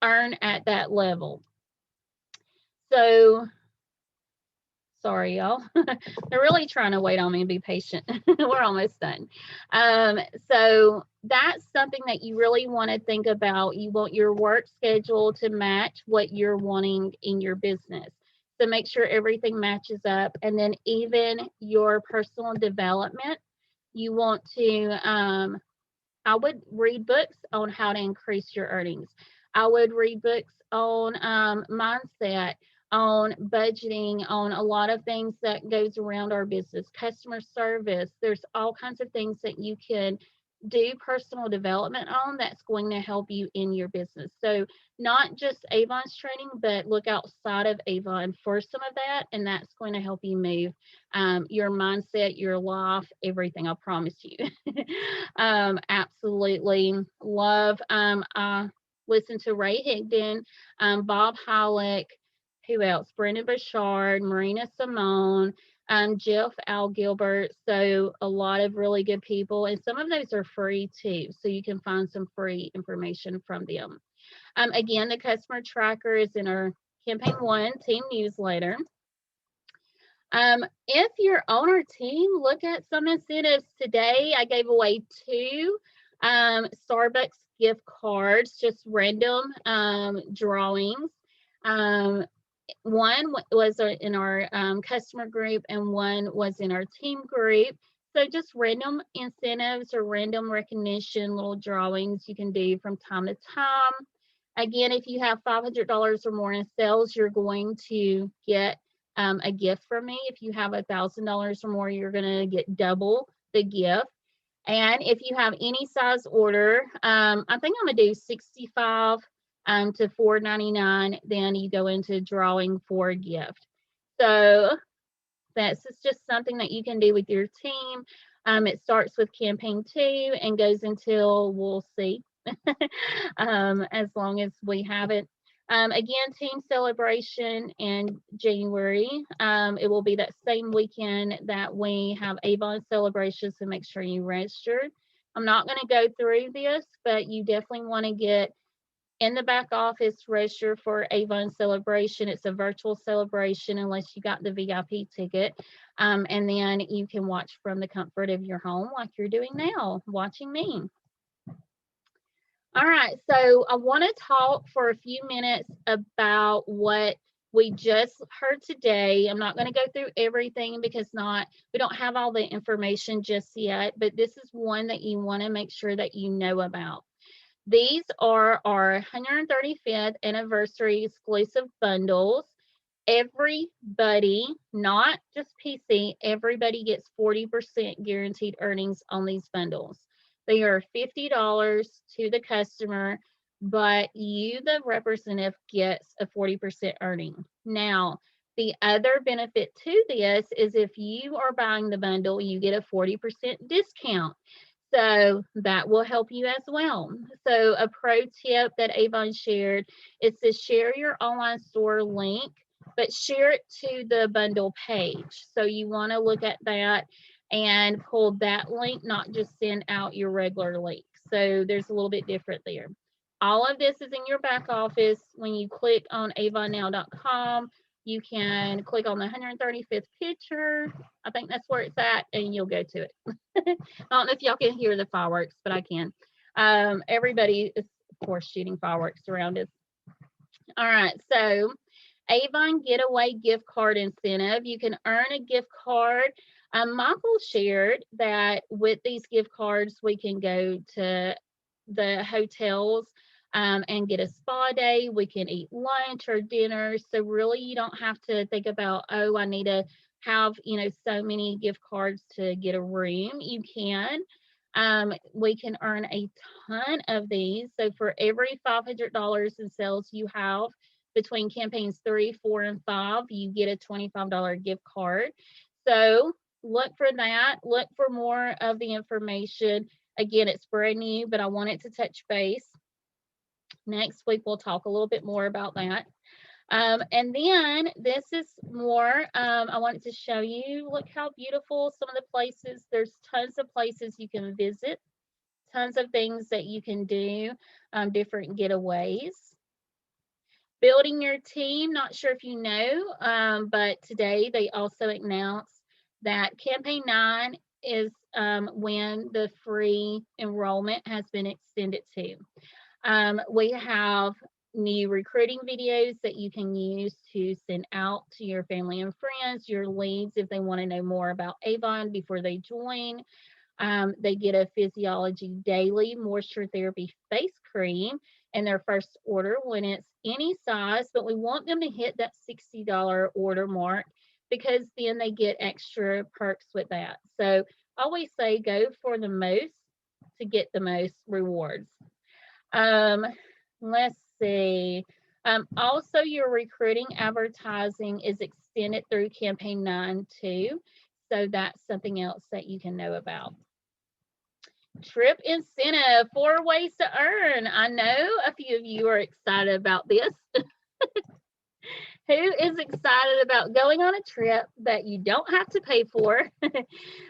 at that level. So, sorry, y'all. They're really trying to wait on me and be patient. We're almost done. So that's something that you really want to think about. You want your work schedule to match what you're wanting in your business. So make sure everything matches up. And then even your personal development, you want to, I would read books on how to increase your earnings. I would read books on mindset, on budgeting, on a lot of things that goes around our business, customer service. There's all kinds of things that you can do personal development on that's going to help you in your business. So not just Avon's training, but look outside of Avon for some of that, and that's going to help you move your mindset, your life, everything, I promise you. Absolutely love. I listen to Ray Higdon, Bob Hylick, who else? Brendan Bouchard, Marina Simone, Jeff Al Gilbert. So a lot of really good people, and some of those are free too. So you can find some free information from them. Again, the customer tracker is in our Campaign 1 team newsletter. If you're on our team, look at some incentives. Today, I gave away 2 Starbucks gift cards, just random drawings. One was in our customer group and one was in our team group. So just random incentives or random recognition, little drawings you can do from time to time. Again, if you have $500 or more in sales, you're going to get a gift from me. If you have $1,000 or more, you're going to get double the gift. And if you have any size order, I think I'm going to do 65 to $4.99. Then you go into drawing for a gift. So that's just something that you can do with your team. It starts with campaign 2 and goes until we'll see, as long as we have it. Again, team celebration in January. It will be that same weekend that we have Avon celebration, so make sure you register. I'm not going to go through this, but you definitely want to get in the back office, register for Avon celebration. It's a virtual celebration unless you got the VIP ticket. And then you can watch from the comfort of your home like you're doing now, watching me. All right, so I want to talk for a few minutes about what we just heard today. I'm not going to go through everything because we don't have all the information just yet, but this is one that you want to make sure that you know about. These are our 135th anniversary exclusive bundles. Everybody, not just PC, everybody gets 40% guaranteed earnings on these bundles. They are $50 to the customer, but you, the representative, gets a 40% earning. Now, the other benefit to this is if you are buying the bundle, you get a 40% discount. So that will help you as well. So a pro tip that Avon shared is to share your online store link, but share it to the bundle page. So you want to look at that and pull that link, not just send out your regular link. So there's a little bit different there. All of this is in your back office. When you click on avonnow.com, you can click on the 135th picture. I think that's where it's at, and you'll go to it. I don't know if y'all can hear the fireworks, but I can. Everybody is, of course, shooting fireworks around us. All right, so Avon Getaway Gift Card Incentive. You can earn a gift card. Michael shared that with these gift cards, we can go to the hotels and get a spa day. We can eat lunch or dinner. So really, you don't have to think about, oh, I need to have, so many gift cards to get a room. You can. We can earn a ton of these. So for every $500 in sales you have between campaigns 3, 4, and 5, you get a $25 gift card. So look for that. Look for more of the information. Again, it's brand new, but I wanted to touch base. Next week, we'll talk a little bit more about that. And then this is more, I wanted to show you, look how beautiful some of the places. There's tons of places you can visit, tons of things that you can do, different getaways. Building your team, not sure if you know, but today they also announced that campaign 9 is when the free enrollment has been extended to. We have new recruiting videos that you can use to send out to your family and friends, your leads, if they want to know more about Avon before they join. They get a Physiology Daily Moisture Therapy Face Cream in their first order when it's any size, but we want them to hit that $60 order mark because then they get extra perks with that. So I always say go for the most to get the most rewards. Let's see. Also, your recruiting advertising is extended through campaign 9 too. So that's something else that you can know about. Trip incentive, 4 ways to earn. I know a few of you are excited about this. Who is excited about going on a trip that you don't have to pay for?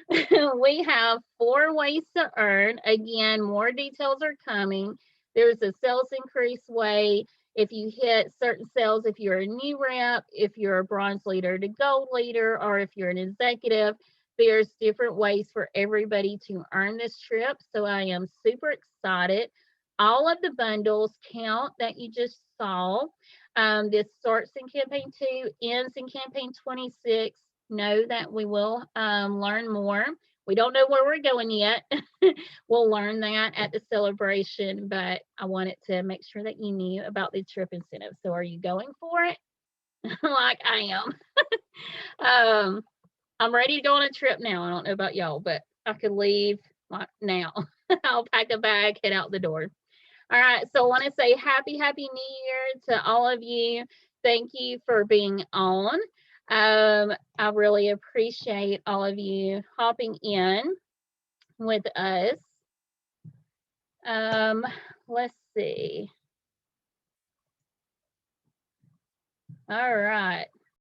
We have 4 ways to earn. Again, more details are coming. There's a sales increase way. If you hit certain sales, if you're a new rep, if you're a bronze leader to gold leader, or if you're an executive, there's different ways for everybody to earn this trip. So I am super excited. All of the bundles count that you just saw. This starts in campaign 2, ends in campaign 26. Know that we will learn more. We don't know where we're going yet. We'll learn that at the celebration, but I wanted to make sure that you knew about the trip incentive. So are you going for it? Like I am. I'm ready to go on a trip now. I don't know about y'all, but I could leave like now. I'll pack a bag, head out the door. All right. So I want to say happy New Year to all of you. Thank you for being on. I really appreciate all of you hopping in with us. Let's see. All right.